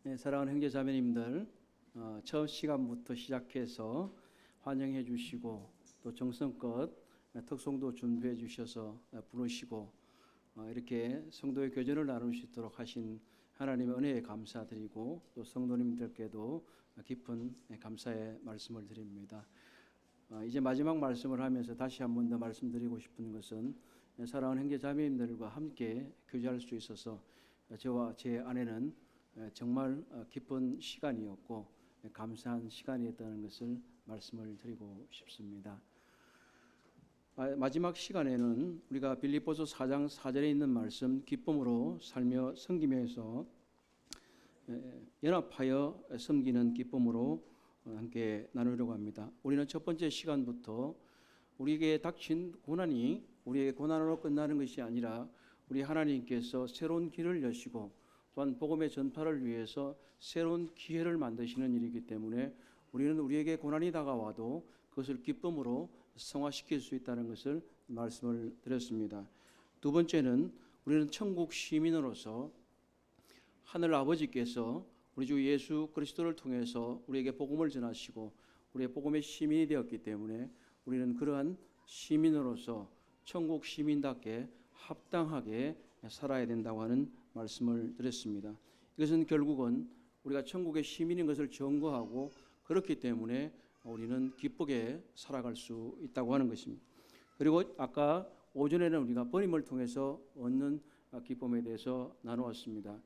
네, 사랑하는 형제 자매님들, 처음 시간부터 시작해서 환영해 주시고 또 정성껏 특송도 준비해 주셔서 부르시고 이렇게 성도의 교제를 나눌 수 있도록 하신 하나님의 은혜에 감사드리고 또 성도님들께도 깊은 감사의 말씀을 드립니다. 이제 마지막 말씀을 하면서 다시 한 번 더 말씀드리고 싶은 것은 사랑하는 형제 자매님들과 함께 교제할 수 있어서 저와 제 아내는 정말 기쁜 시간이었고 감사한 시간이었다는 것을 말씀을 드리고 싶습니다. 마지막 시간에는 우리가 빌립보서 4장 4절에 있는 말씀 기쁨으로 살며 섬기면서 연합하여 섬기는 기쁨으로 함께 나누려고 합니다. 우리는 첫 번째 시간부터 우리에게 닥친 고난이 우리의 고난으로 끝나는 것이 아니라 우리 하나님께서 새로운 길을 여시고 또한 복음의 전파를 위해서 새로운 기회를 만드시는 일이기 때문에 우리는 우리에게 고난이 다가와도 그것을 기쁨으로 승화시킬 수 있다는 것을 말씀을 드렸습니다. 두 번째는 우리는 천국 시민으로서 하늘 아버지께서 우리 주 예수 그리스도를 통해서 우리에게 복음을 전하시고 우리의 복음의 시민이 되었기 때문에 우리는 그러한 시민으로서 천국 시민답게 합당하게 살아야 된다고 하는 말씀을 드렸습니다. 이것은 결국은 우리가 천국의 시민인 것을 증거하고 그렇기 때문에 우리는 기쁘게 살아갈 수 있다고 하는 것입니다. 그리고 아까 오전에는 우리가 번임을 통해서 얻는 기쁨에 대해서 나누었습니다.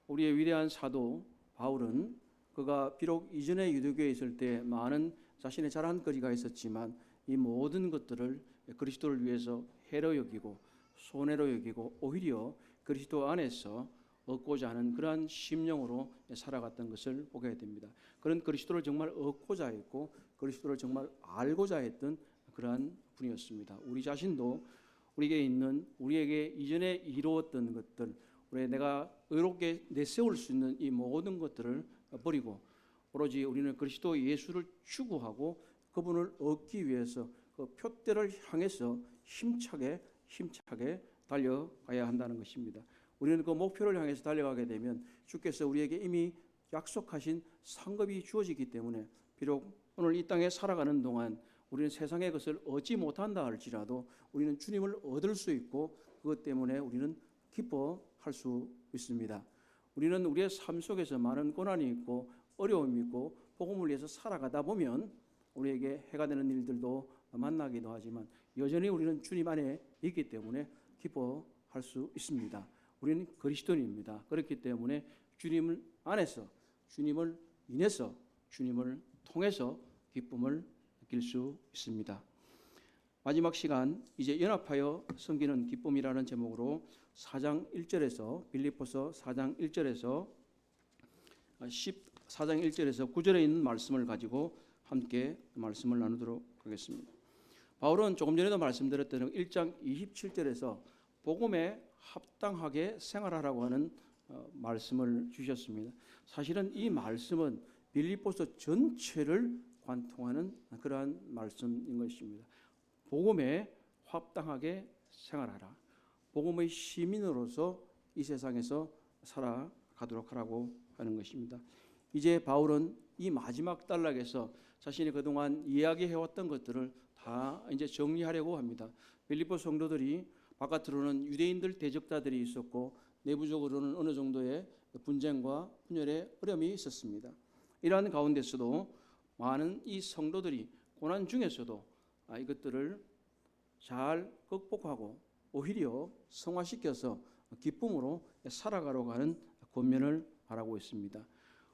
우리의 위대한 사도 바울은 그가 비록 이전에 유대교에 있을 때 많은 자신의 자랑거리가 있었지만 이 모든 것들을 그리스도를 위해서 해로 여기고 손해로 여기고 오히려 그리스도 안에서 얻고자 하는 그러한 심령으로 살아갔던 것을 보게 됩니다. 그런 그리스도를 정말 얻고자 했고 그리스도를 정말 알고자 했던 그러한 분이었습니다. 우리 자신도 우리에게 이전에 이루었던 것들, 내가 의롭게 내세울 수 있는 이 모든 것들을 버리고 오로지 우리는 그리스도 예수를 추구하고 그분을 얻기 위해서 그 표대를 향해서 힘차게 달려가야 한다는 것입니다. 우리는 그 목표를 향해서 달려가게 되면 주께서 우리에게 이미 약속하신 상급이 주어지기 때문에 비록 오늘 이 땅에 살아가는 동안 우리는 세상의 것을 얻지 못한다 할지라도 우리는 주님을 얻을 수 있고 그것 때문에 우리는 기뻐할 수 있습니다. 우리는 우리의 삶 속에서 많은 고난이 있고 어려움이 있고 복음을 위해서 살아가다 보면 우리에게 해가 되는 일들도 만나기도 하지만 여전히 우리는 주님 안에 있기 때문에 기뻐할 수 있습니다. 우리는 그리스도인입니다. 그렇기 때문에 주님을 안에서 주님을 인해서 주님을 통해서 기쁨을 느낄 수 있습니다. 마지막 시간 이제 연합하여 섬기는 기쁨이라는 제목으로 4장 1절에서 빌립보서 4장 1절에서 4장 1절에서 9절에 있는 말씀을 가지고 함께 말씀을 나누도록 하겠습니다. 바울은 조금 전에도 말씀드렸던 1장 27절에서 복음에 합당하게 생활하라고 하는 말씀을 주셨습니다. 사실은 이 말씀은 빌립보서 전체를 관통하는 그러한 말씀인 것입니다. 복음에 합당하게 생활하라. 복음의 시민으로서 이 세상에서 살아가도록 하라고 하는 것입니다. 이제 바울은 이 마지막 단락에서 자신이 그동안 이야기해왔던 것들을 다 이제 정리하려고 합니다. 빌립보 성도들이 바깥으로는 유대인들 대적자들이 있었고 내부적으로는 어느 정도의 분쟁과 분열의 어려움이 있었습니다. 이러한 가운데서도 많은 이 성도들이 고난 중에서도 이것들을 잘 극복하고 오히려 성화시켜서 기쁨으로 살아가려고 하는 권면을 바라고 있습니다.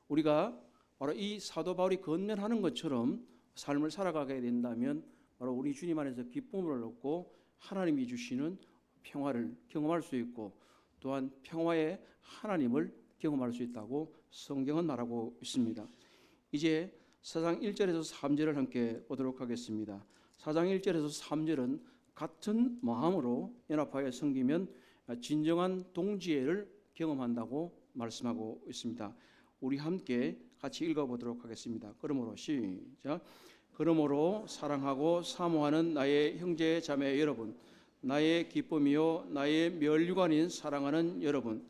우리가 바로 이 사도 바울이 권면하는 것처럼 삶을 살아가게 된다면 바로 우리 주님 안에서 기쁨을 얻고 하나님이 주시는 평화를 경험할 수 있고 또한 평화의 하나님을 경험할 수 있다고 성경은 말하고 있습니다. 이제 4장 1절에서 3절을 함께 보도록 하겠습니다. 4장 1절에서 3절은 같은 마음으로 연합하여 섬기면 진정한 동지애를 경험한다고 말씀하고 있습니다. 우리 함께 같이 읽어보도록 하겠습니다. 그러므로 시작. 그러므로 사랑하고 사모하는 나의 형제 자매 여러분, 나의 기쁨이요 나의 면류관인 사랑하는 여러분,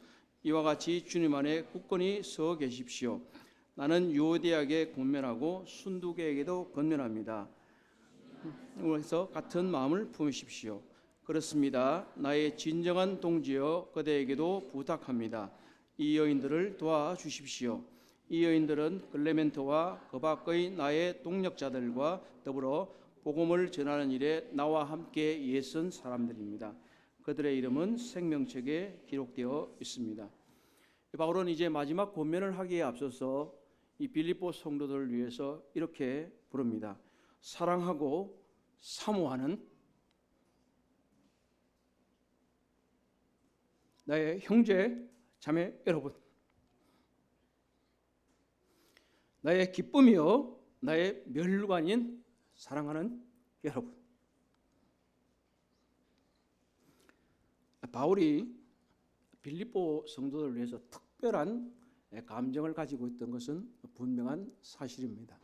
이와 같이 주님 안에 굳건히 서 계십시오. 나는 유오디아에게 권면하고 순두계에게도 권면합니다. 그래서 같은 마음을 품으십시오. 그렇습니다. 나의 진정한 동지여 그대에게도 부탁합니다. 이 여인들을 도와주십시오. 이 여인들은 클레멘트와 그 밖의 나의 동력자들과 더불어 복음을 전하는 일에 나와 함께 애쓴 사람들입니다. 그들의 이름은 생명책에 기록되어 있습니다. 바울은 이제 마지막 권면을 하기에 앞서서 이 빌립보 성도들을 위해서 이렇게 부릅니다. 사랑하고 사모하는 나의 형제 자매 여러분, 나의 기쁨이요 나의 멸관인 사랑하는 여러분. 바울이 빌립보 성도들을 위해서 특별한 감정을 가지고 있던 것은 분명한 사실입니다.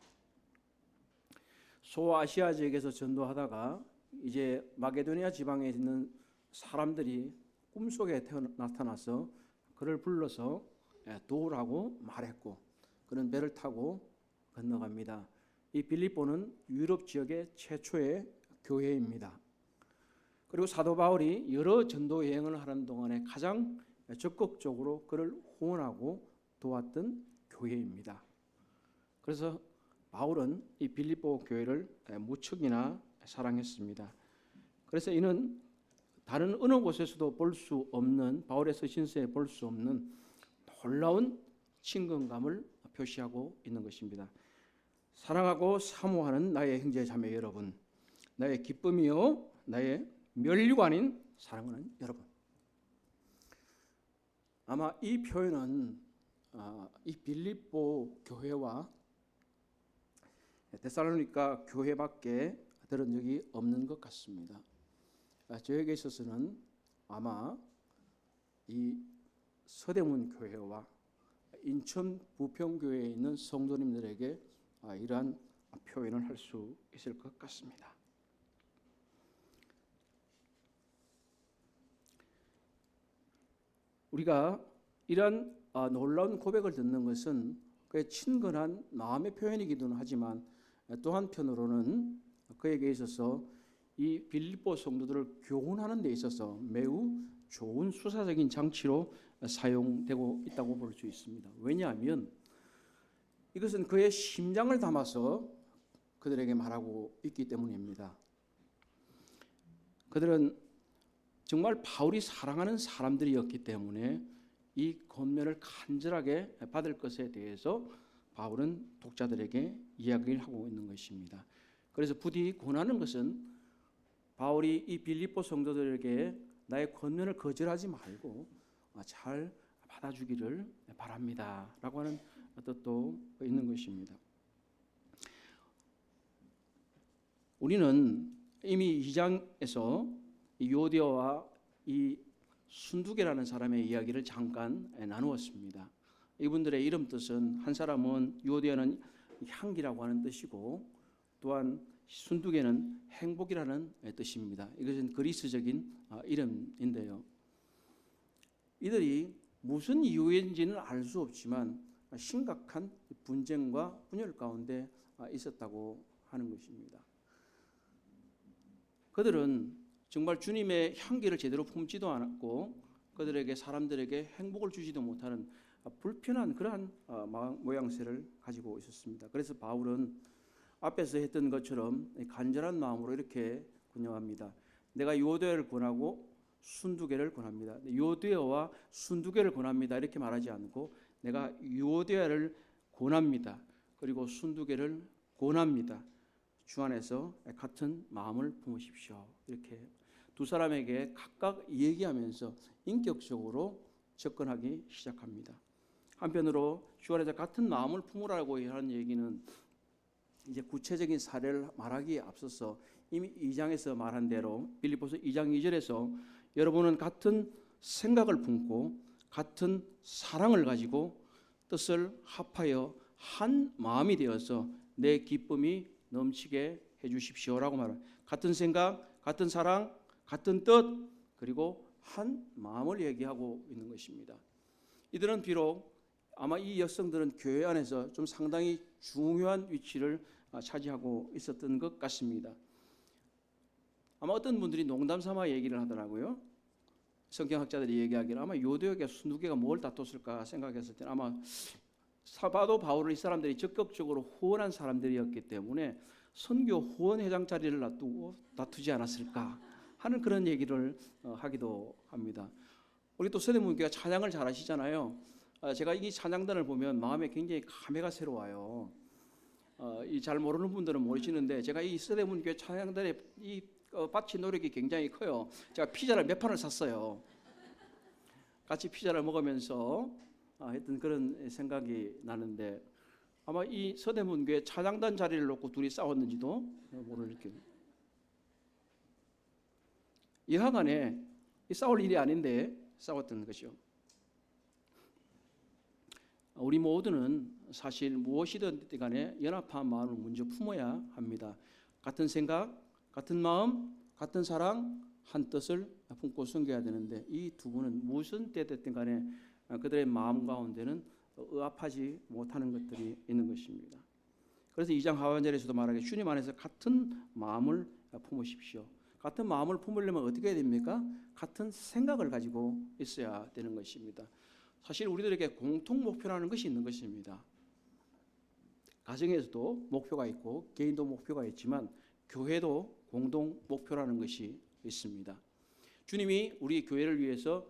소아시아 지역에서 전도하다가 이제 마게도니아 지방에 있는 사람들이 꿈속에 나타나서 그를 불러서 도우라고 말했고 그는 배를 타고 건너갑니다. 이 빌립보는 유럽 지역의 최초의 교회입니다. 그리고 사도 바울이 여러 전도 여행을 하는 동안에 가장 적극적으로 그를 후원하고 도왔던 교회입니다. 그래서 바울은 이 빌립보 교회를 무척이나 사랑했습니다. 그래서 이는 다른 어느 곳에서도 볼 수 없는, 바울의 서신서에 볼 수 없는 놀라운 친근감을 표시하고 있는 것입니다. 사랑하고 사모하는 나의 형제 자매 여러분, 나의 기쁨이요 나의 멸류관인 사랑하는 여러분. 아마 이 표현은 이 빌립보 교회와 데살로니가 교회밖에 들은 적이 없는 것 같습니다. 저에게 있어서는 아마 이 서대문 교회와 인천 부평교회에 있는 성도님들에게 이러한 표현을 할 수 있을 것 같습니다. 우리가 이러한 놀라운 고백을 듣는 것은 그의 친근한 마음의 표현이기도 하지만 또 한편으로는 그에게 있어서 이 빌립보 성도들을 교훈하는 데 있어서 매우 좋은 수사적인 장치로 사용되고 있다고 볼 수 있습니다. 왜냐하면 이것은 그의 심장을 담아서 그들에게 말하고 있기 때문입니다. 그들은 정말 바울이 사랑하는 사람들이었기 때문에 이 권면을 간절하게 받을 것에 대해서 바울은 독자들에게 이야기를 하고 있는 것입니다. 그래서 부디 권하는 것은 바울이 이 빌립보 성도들에게 나의 권면을 거절하지 말고 잘 받아주기를 바랍니다 라고 하는 뜻도 있는 것입니다. 우리는 이미 2장에서 요디아와 이 순두계라는 사람의 이야기를 잠깐 나누었습니다. 이분들의 이름 뜻은 한 사람은 요디아는 향기라고 하는 뜻이고 또한 순두계는 행복이라는 뜻입니다. 이것은 그리스적인 이름인데요. 이들이 무슨 이유인지는 알 수 없지만 심각한 분쟁과 분열 가운데 있었다고 하는 것입니다. 그들은 정말 주님의 향기를 제대로 품지도 않았고 그들에게 사람들에게 행복을 주지도 못하는 불편한 그러한 모양새를 가지고 있었습니다. 그래서 바울은 앞에서 했던 것처럼 간절한 마음으로 이렇게 권유합니다. 내가 요디아를 권하고 순두계를 권합니다. 요디아와 순두계를 권합니다. 이렇게 말하지 않고 내가 요디아를 권합니다. 그리고 순두계를 권합니다. 주 안에서 같은 마음을 품으십시오. 이렇게 두 사람에게 각각 얘기하면서 인격적으로 접근하기 시작합니다. 한편으로 주 안에서 같은 마음을 품으라고 하는 얘기는 이제 구체적인 사례를 말하기에 앞서서 이미 2장에서 말한 대로 빌립보서 2장 2절에서 여러분은 같은 생각을 품고 같은 사랑을 가지고 뜻을 합하여 한 마음이 되어서 내 기쁨이 넘치게 해주십시오라고 말합니다. 같은 생각, 같은 사랑, 같은 뜻, 그리고 한 마음을 얘기하고 있는 것입니다. 이들은 비록 아마 이 여성들은 교회 안에서 좀 상당히 중요한 위치를 차지하고 있었던 것 같습니다. 아마 어떤 분들이 농담 삼아 얘기를 하더라고요. 성경학자들이 얘기하기를 아마 요대역의 순두개가 뭘 다퉜을까 생각했을 때는 아마 사도 바울을 이 사람들이 적극적으로 후원한 사람들이었기 때문에 선교 후원회장 자리를 놔두고 다투지 않았을까 하는 그런 얘기를 하기도 합니다. 우리 또 서대문교회가 찬양을 잘 하시잖아요. 제가 이 찬양단을 보면 마음에 굉장히 감회가 새로워요. 이 잘 모르는 분들은 모르시는데 제가 이 서대문교회 찬양단의 이 바치 노력이 굉장히 커요. 제가 피자를 몇 판을 샀어요. 같이 피자를 먹으면서 했던 그런 생각이 나는데 아마 이 서대문교회 찬양단 자리를 놓고 둘이 싸웠는지도 모르겠어요. 여하간에 싸울 일이 아닌데 싸웠던 것이요. 우리 모두는 사실 무엇이든 간에 연합한 마음을 먼저 품어야 합니다. 같은 생각, 같은 마음, 같은 사랑, 한 뜻을 품고 섬겨야 되는데 이 두 분은 무슨 때 됐든 간에 그들의 마음 가운데는 의합하지 못하는 것들이 있는 것입니다. 그래서 2장 하반절에서도 말하기를 주님 안에서 같은 마음을 품으십시오. 같은 마음을 품으려면 어떻게 해야 됩니까? 같은 생각을 가지고 있어야 되는 것입니다. 사실 우리들에게 공통 목표라는 것이 있는 것입니다. 가정에서도 목표가 있고 개인도 목표가 있지만 교회도 공동 목표라는 것이 있습니다. 주님이 우리 교회를 위해서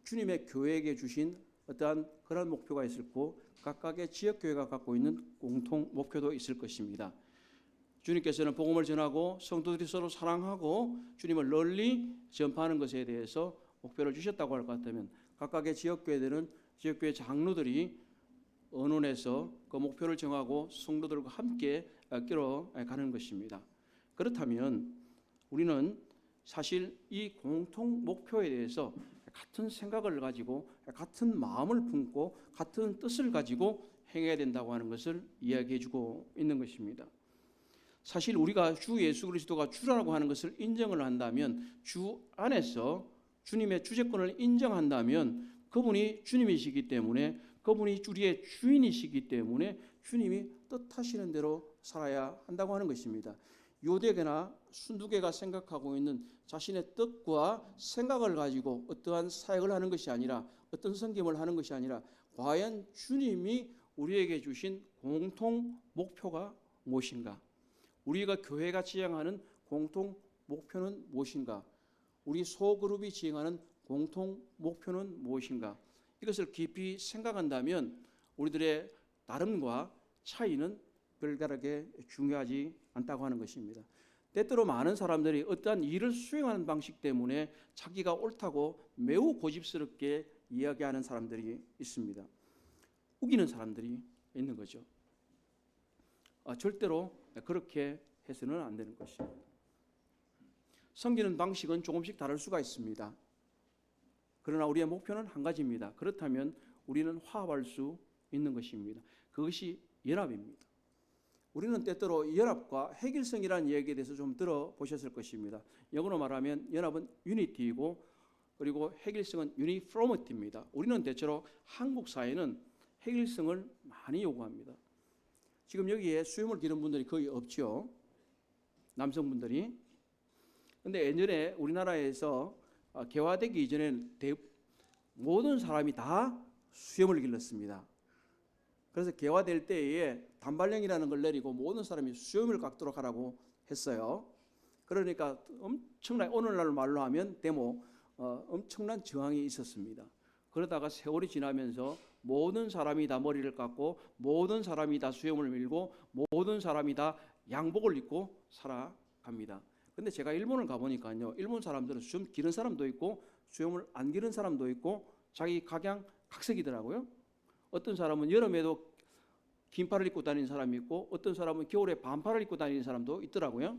주님의 교회에게 주신 어떠한 그런 목표가 있을 거고 각각의 지역교회가 갖고 있는 공통 목표도 있을 것입니다. 주님께서는 복음을 전하고 성도들이 서로 사랑하고 주님을 널리 전파하는 것에 대해서 목표를 주셨다고 할 것 같다면 각각의 지역교회들은 지역교회 장로들이 언론에서 그 목표를 정하고 성도들과 함께 끌어가는 것입니다. 그렇다면 우리는 사실 이 공통 목표에 대해서 같은 생각을 가지고 같은 마음을 품고 같은 뜻을 가지고 행해야 된다고 하는 것을 이야기해 주고 있는 것입니다. 사실 우리가 주 예수 그리스도가 주라고 하는 것을 인정을 한다면 주 안에서 주님의 주재권을 인정한다면 그분이 주님이시기 때문에 그분이 우리의 주인이시기 때문에 주님이 뜻하시는 대로 살아야 한다고 하는 것입니다. 요대계나 순두개가 생각하고 있는 자신의 뜻과 생각을 가지고 어떠한 사역을 하는 것이 아니라 어떤 섬김을 하는 것이 아니라 과연 주님이 우리에게 주신 공통 목표가 무엇인가? 우리가 교회가 지향하는 공통 목표는 무엇인가? 우리 소그룹이 지향하는 공통 목표는 무엇인가? 이것을 깊이 생각한다면 우리들의 다름과 차이는 별다르게 중요하지 않다고 하는 것입니다. 때때로 많은 사람들이 어떠한 일을 수행하는 방식 때문에 자기가 옳다고 매우 고집스럽게 이야기하는 사람들이 있습니다. 우기는 사람들이 있는 거죠. 절대로 그렇게 해서는 안 되는 것입니다. 섬기는 방식은 조금씩 다를 수가 있습니다. 그러나 우리의 목표는 한 가지입니다. 그렇다면 우리는 화합할 수 있는 것입니다. 그것이 연합입니다. 우리는 때때로 연합과 획일성이라는 얘기에 대해서 좀 들어보셨을 것입니다. 영어로 말하면 연합은 유니티이고 그리고 획일성은 유니포미티입니다. 우리는 대체로 한국 사회는 획일성을 많이 요구합니다. 지금 여기에 수염을 기른 분들이 거의 없죠. 남성분들이. 그런데 예전에 우리나라에서 개화되기 이전에는 모든 사람이 다 수염을 길렀습니다. 그래서 개화될 때에 단발령이라는 걸 내리고 모든 사람이 수염을 깎도록 하라고 했어요. 그러니까 엄청난 오늘날 말로 하면 엄청난 저항이 있었습니다. 그러다가 세월이 지나면서 모든 사람이 다 머리를 깎고 모든 사람이 다 수염을 밀고 모든 사람이 다 양복을 입고 살아갑니다. 근데 제가 일본을 가보니까요, 일본 사람들은 수염 기른 사람도 있고 수염을 안 기른 사람도 있고 자기 각양 각색이더라고요. 어떤 사람은 여름에도 긴팔을 입고 다니는 사람이 있고 어떤 사람은 겨울에 반팔을 입고 다니는 사람도 있더라고요.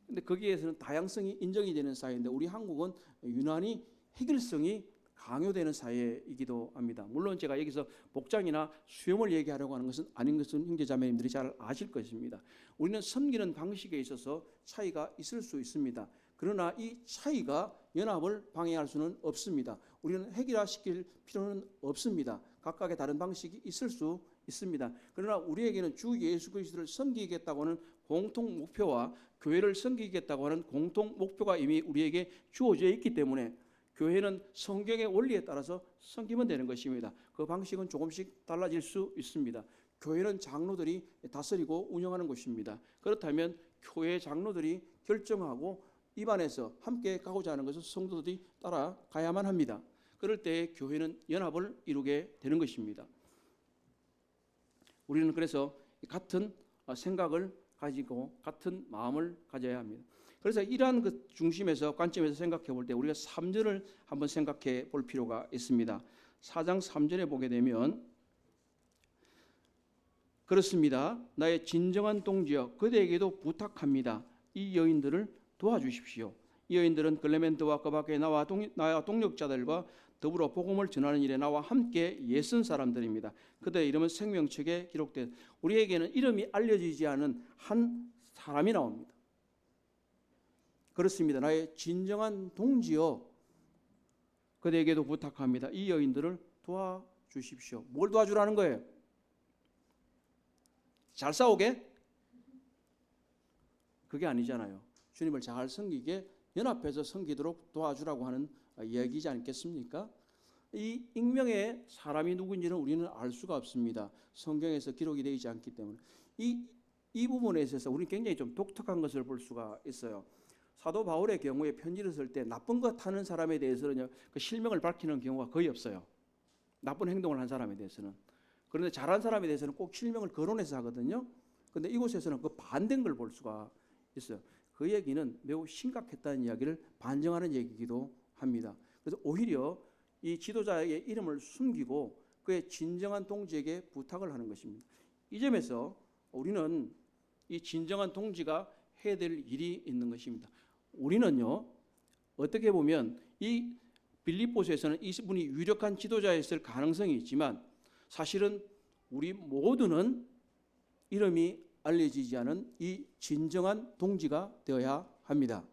근데 거기에서는 다양성이 인정이 되는 사회인데 우리 한국은 유난히 획일성이 강요되는 사회이기도 합니다. 물론 제가 여기서 복장이나 수염을 얘기하려고 하는 것은 아닌 것은 형제자매님들이 잘 아실 것입니다. 우리는 섬기는 방식에 있어서 차이가 있을 수 있습니다. 그러나 이 차이가 연합을 방해할 수는 없습니다. 우리는 획일화시킬 필요는 없습니다. 각각의 다른 방식이 있을 수 있습니다. 그러나 우리에게는 주 예수 그리스도를 섬기겠다고 하는 공통 목표와 교회를 섬기겠다고 하는 공통 목표가 이미 우리에게 주어져 있기 때문에 교회는 성경의 원리에 따라서 섬기면 되는 것입니다. 그 방식은 조금씩 달라질 수 있습니다. 교회는 장로들이 다스리고 운영하는 것입니다. 그렇다면 교회 장로들이 결정하고 입안에서 함께 가고자 하는 것을 성도들이 따라가야만 합니다. 그럴 때 교회는 연합을 이루게 되는 것입니다. 우리는 그래서 같은 생각을 가지고 같은 마음을 가져야 합니다. 그래서 이러한 그 중심에서 관점에서 생각해 볼 때 우리가 3절을 한번 생각해 볼 필요가 있습니다. 4장 3절에 보게 되면 그렇습니다. 나의 진정한 동지여 그대에게도 부탁합니다. 이 여인들을 도와주십시오. 이 여인들은 클레멘트와 그 밖에 나와 동력자들과 더불어 복음을 전하는 일에 나와 함께 애쓴 사람들입니다. 그들의 이름은 생명책에 기록된 우리에게는 이름이 알려지지 않은 한 사람이 나옵니다. 그렇습니다. 나의 진정한 동지여 그대에게도 부탁합니다. 이 여인들을 도와주십시오. 뭘 도와주라는 거예요? 잘 싸우게? 그게 아니잖아요. 주님을 잘 섬기게 연합해서 섬기도록 도와주라고 하는 이야기이지 않겠습니까? 이 익명의 사람이 누구인지는 우리는 알 수가 없습니다. 성경에서 기록이 되어 있지 않기 때문에 이 부분에 있어서 우리는 굉장히 좀 독특한 것을 볼 수가 있어요. 사도 바울의 경우에 편지를 쓸 때 나쁜 것 하는 사람에 대해서는 그 실명을 밝히는 경우가 거의 없어요. 나쁜 행동을 한 사람에 대해서는. 그런데 잘한 사람에 대해서는 꼭 실명을 거론해서 하거든요. 그런데 이곳에서는 그 반대인 걸 볼 수가 있어요. 그 얘기는 매우 심각했다는 이야기를 반증하는 얘기이기도 합니다. 그래서 오히려 이 지도자의 이름을 숨기고 그의 진정한 동지에게 부탁을 하는 것입니다. 이 점에서 우리는 이 진정한 동지가 해야 될 일이 있는 것입니다. 우리는요, 어떻게 보면 이 빌립보서에서는 이분이 유력한 지도자였을 가능성이 있지만 사실은 우리 모두는 이름이 알려지지 않은 이 진정한 동지가 되어야 합니다.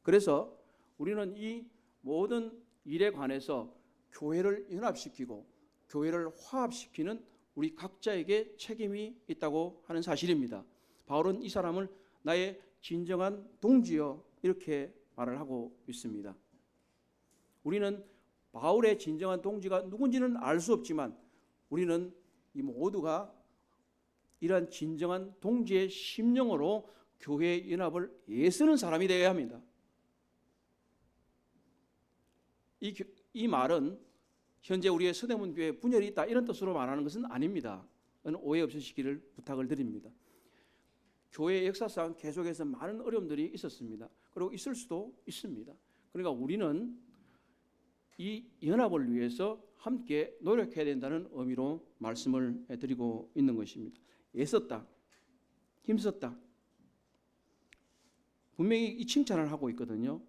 그래서 우리는 이 모든 일에 관해서 교회를 연합시키고 교회를 화합시키는 우리 각자에게 책임이 있다고 하는 사실입니다. 바울은 이 사람을 나의 진정한 동지여 이렇게 말을 하고 있습니다. 우리는 바울의 진정한 동지가 누군지는 알 수 없지만 우리는 이 모두가 이러한 진정한 동지의 심령으로 교회의 연합을 애쓰는 사람이 되어야 합니다. 이 말은 현재 우리의 서대문 교회에 분열이 있다 이런 뜻으로 말하는 것은 아닙니다. 오해 없으시기를 부탁을 드립니다. 교회의 역사상 계속해서 많은 어려움들이 있었습니다. 그리고 있을 수도 있습니다. 그러니까 우리는 이 연합을 위해서 함께 노력해야 된다는 의미로 말씀을 드리고 있는 것입니다. 애썼다, 힘썼다. 분명히 이 칭찬을 하고 있거든요.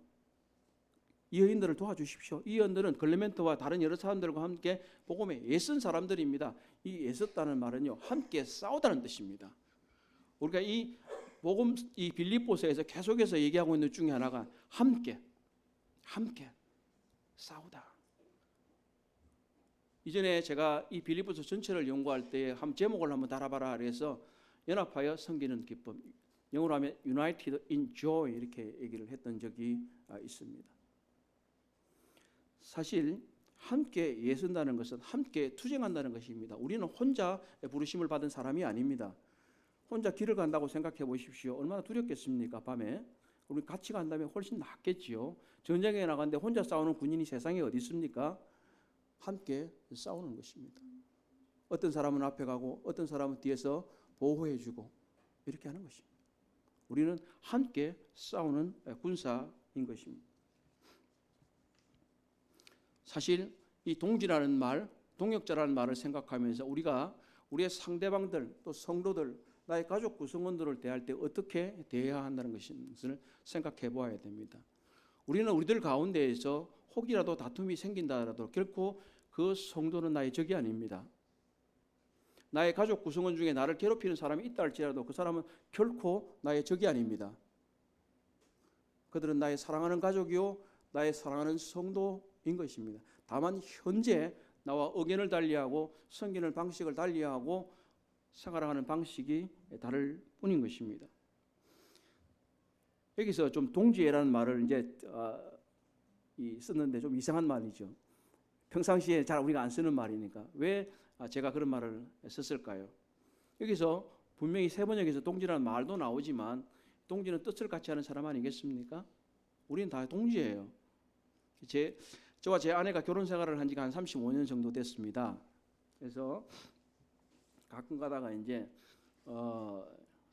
이 여인들을 도와주십시오. 이 여인들은 클레멘트와 다른 여러 사람들과 함께 복음에 애쓴 사람들입니다. 이 애썼다는 말은요, 함께 싸우다는 뜻입니다. 우리가 이 복음 이 빌립보서에서 계속해서 얘기하고 있는 중에 하나가 함께 싸우다. 이전에 제가 이 빌립보서 전체를 연구할 때 제목을 한번 달아봐라 그래서 연합하여 섬기는 기쁨, 영어로 하면 United in Joy 이렇게 얘기를 했던 적이 있습니다. 사실 함께 애쓴다는 것은 함께 투쟁한다는 것입니다. 우리는 혼자 부르심을 받은 사람이 아닙니다. 혼자 길을 간다고 생각해 보십시오. 얼마나 두렵겠습니까? 밤에. 우리 같이 간다면 훨씬 낫겠지요. 전쟁에 나가는데 혼자 싸우는 군인이 세상에 어디 있습니까? 함께 싸우는 것입니다. 어떤 사람은 앞에 가고 어떤 사람은 뒤에서 보호해 주고 이렇게 하는 것입니다. 우리는 함께 싸우는 군사인 것입니다. 사실 이 동지라는 말, 동역자라는 말을 생각하면서 우리가 우리의 상대방들 또 성도들 나의 가족 구성원들을 대할 때 어떻게 대해야 한다는 것을 생각해 보아야 됩니다. 우리는 우리들 가운데에서 혹이라도 다툼이 생긴다 하더라도 결코 그 성도는 나의 적이 아닙니다. 나의 가족 구성원 중에 나를 괴롭히는 사람이 있다 할지라도 그 사람은 결코 나의 적이 아닙니다. 그들은 나의 사랑하는 가족이요 나의 사랑하는 성도인 것입니다. 다만 현재 나와 의견을 달리하고 섬기는 방식을 달리하고 생활하는 방식이 다를 뿐인 것입니다. 여기서 좀 동지애라는 말을 이제 썼는데 좀 이상한 말이죠. 평상시에 잘 우리가 안 쓰는 말이니까 왜 제가 그런 말을 썼을까요? 여기서 분명히 세 번역에서 동지라는 말도 나오지만 동지는 뜻을 같이 하는 사람 아니겠습니까? 우리는 다 동지예요. 저와 제 아내가 결혼 생활을 한 지가 한 35년 정도 됐습니다. 그래서 가끔 가다가 이제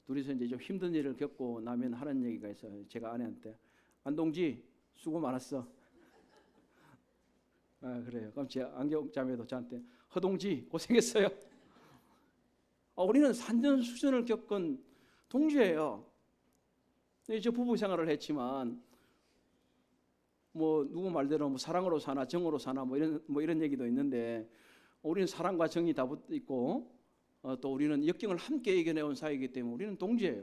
둘이서 이제 좀 힘든 일을 겪고 나면 하는 얘기가 있어요. 제가 아내한테 안동지 수고 많았어. 그래요. 그럼 제 안경자매도 저한테 허동지 고생했어요. 우리는 산전수전을 겪은 동지예요. 저 부부 생활을 했지만 뭐 누구 말대로 뭐 사랑으로 사나 정으로 사나 뭐 이런 얘기도 있는데 우리는 사랑과 정이 다 붙어 있고 또 우리는 역경을 함께 이겨내온 사이이기 때문에 우리는 동지예요.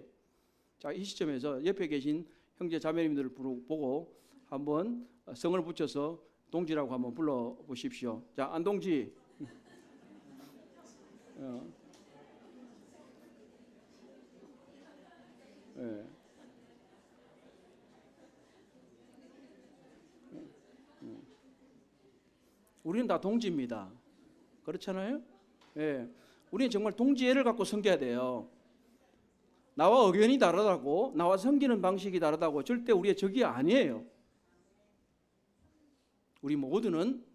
자, 이 시점에서 옆에 계신 형제 자매님들을 보고 한번 성을 붙여서 동지라고 한번 불러 보십시오. 자, 안동지. 예. 우리는 다 동지입니다. 그렇잖아요? 예. 우리는 정말 동지애를 갖고 섬겨야 돼요. 나와 의견이 다르다고, 나와 섬기는 방식이 다르다고 절대 우리의 적이 아니에요. 우리 모두는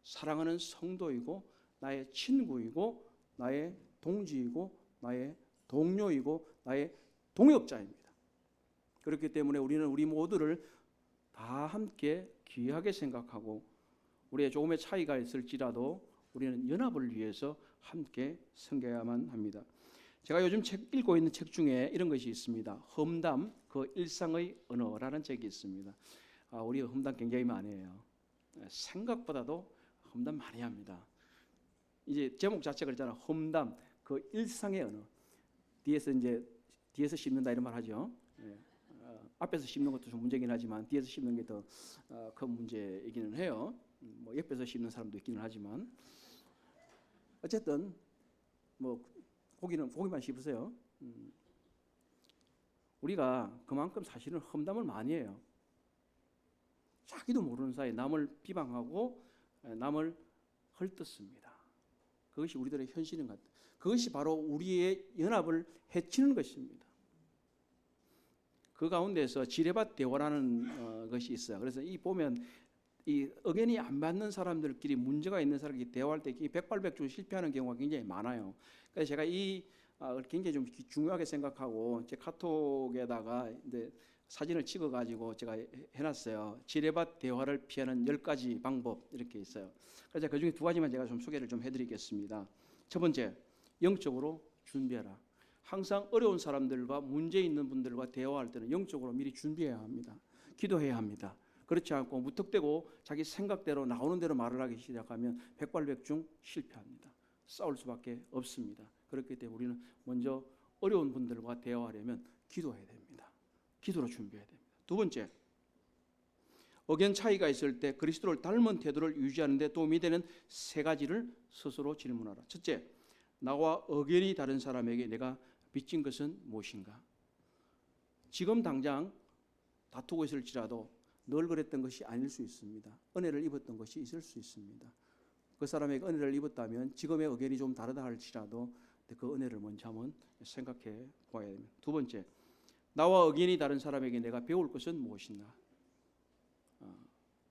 사랑하는 성도이고 나의 친구이고 나의 동지이고 나의 동료이고 나의 동역자입니다. 그렇기 때문에 우리는 우리 모두를 다 함께 귀하게 생각하고 우리의 조금의 차이가 있을지라도 우리는 연합을 위해서 함께 섬겨야만 합니다. 제가 요즘 읽고 있는 책 중에 이런 것이 있습니다. 험담 그 일상의 언어라는 책이 있습니다. 우리 험담 굉장히 많이 해요. 생각보다도 험담 많이 합니다. 이제 제목 자체가 그랬잖아. 험담 그 일상의 언어. 뒤에서 씹는다 이런 말 하죠. 앞에서 씹는 것도 좀 문제긴 하지만 뒤에서 씹는 게 더 큰 문제이기는 해요. 뭐 옆에서 씹는 사람도 있기는 하지만 어쨌든 뭐 고기만 씹으세요. 우리가 그만큼 사실은 험담을 많이 해요. 자기도 모르는 사이에 남을 비방하고 남을 헐뜯습니다. 그것이 우리들의 현실인 것 같아요. 그것이 바로 우리의 연합을 해치는 것입니다. 그 가운데서 지뢰밭 대화라는 것이 있어요. 그래서 이 보면 이 의견이 안 맞는 사람들끼리 문제가 있는 사람끼리 대화할 때 백발백중 실패하는 경우가 굉장히 많아요. 그래서 제가 굉장히 좀 중요하게 생각하고 제 카톡에다가 이제 사진을 찍어가지고 제가 해놨어요. 지뢰밭 대화를 피하는 10가지 방법 이렇게 있어요. 그래서 그 중에 2가지만 제가 좀 소개를 좀 해드리겠습니다. 첫 번째, 영적으로 준비해라. 항상 어려운 사람들과 문제 있는 분들과 대화할 때는 영적으로 미리 준비해야 합니다. 기도해야 합니다. 그렇지 않고 무턱대고 자기 생각대로 나오는 대로 말을 하기 시작하면 백발백중 실패합니다. 싸울 수밖에 없습니다. 그렇기 때문에 우리는 먼저 어려운 분들과 대화하려면 기도해야 됩니다. 기도로 준비해야 됩니다. 2번째, 의견 차이가 있을 때 그리스도를 닮은 태도를 유지하는 데 도움이 되는 3가지를 스스로 질문하라. 첫째, 나와 의견이 다른 사람에게 내가 빚진 것은 무엇인가? 지금 당장 다투고 있을지라도 늘 그랬던 것이 아닐 수 있습니다. 은혜를 입었던 것이 있을 수 있습니다. 그 사람에게 은혜를 입었다면 지금의 의견이 좀 다르다 할지라도 그 은혜를 먼저 한번 생각해 보아야 됩니다. 2번째, 나와 의견이 다른 사람에게 내가 배울 것은 무엇인가?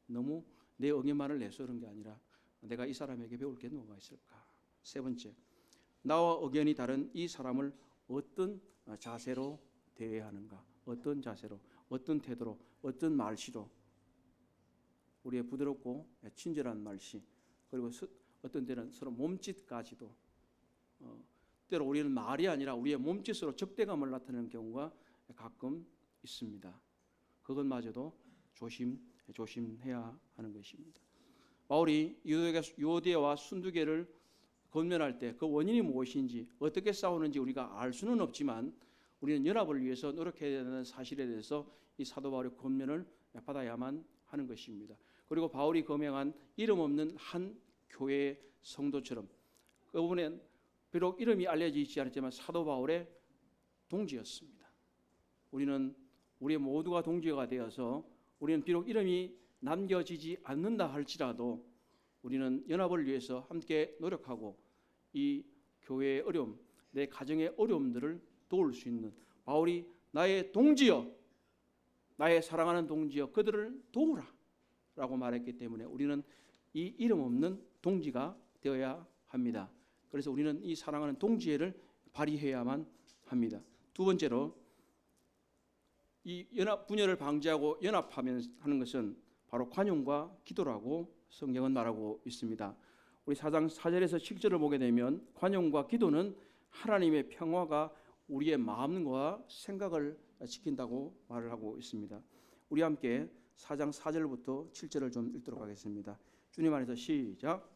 너무 내 의견만을 내서 그런 게 아니라 내가 이 사람에게 배울 게 뭐가 있을까? 3번째, 나와 의견이 다른 이 사람을 어떤 자세로 대해야 하는가? 어떤 자세로, 어떤 태도로, 어떤 말씨로 우리의 부드럽고 친절한 말씨 그리고 어떤 때는 서로 몸짓까지도 때로 우리는 말이 아니라 우리의 몸짓으로 적대감을 나타내는 경우가 가끔 있습니다. 그것마저도 조심해야 하는 것입니다. 바울이 유대와 순두개를 권면할 때 그 원인이 무엇인지 어떻게 싸우는지 우리가 알 수는 없지만 우리는 연합을 위해서 노력해야 되는 사실에 대해서 이 사도 바울의 권면을 받아야만 하는 것입니다. 그리고 바울이 거명한 이름 없는 한 교회의 성도처럼 그분은 비록 이름이 알려지지 않았지만 사도 바울의 동지였습니다. 우리는 우리 모두가 동지가 되어서 우리는 비록 이름이 남겨지지 않는다 할지라도 우리는 연합을 위해서 함께 노력하고 이 교회의 어려움, 내 가정의 어려움들을 도울 수 있는 바울이 나의 동지여, 나의 사랑하는 동지여 그들을 도우라 라고 말했기 때문에 우리는 이 이름 없는 동지가 되어야 합니다. 그래서 우리는 이 사랑하는 동지애를 발휘해야만 합니다. 두 번째로 이 연합 분열을 방지하고 연합하면 하는 것은 바로 관용과 기도라고 성경은 말하고 있습니다. 우리 4장 4절에서 7절을 보게 되면 관용과 기도는 하나님의 평화가 우리의 마음과 생각을 지킨다고 말을 하고 있습니다. 우리 함께 4장 4절부터 7절을 좀 읽도록 하겠습니다. 주님 안에서 시작.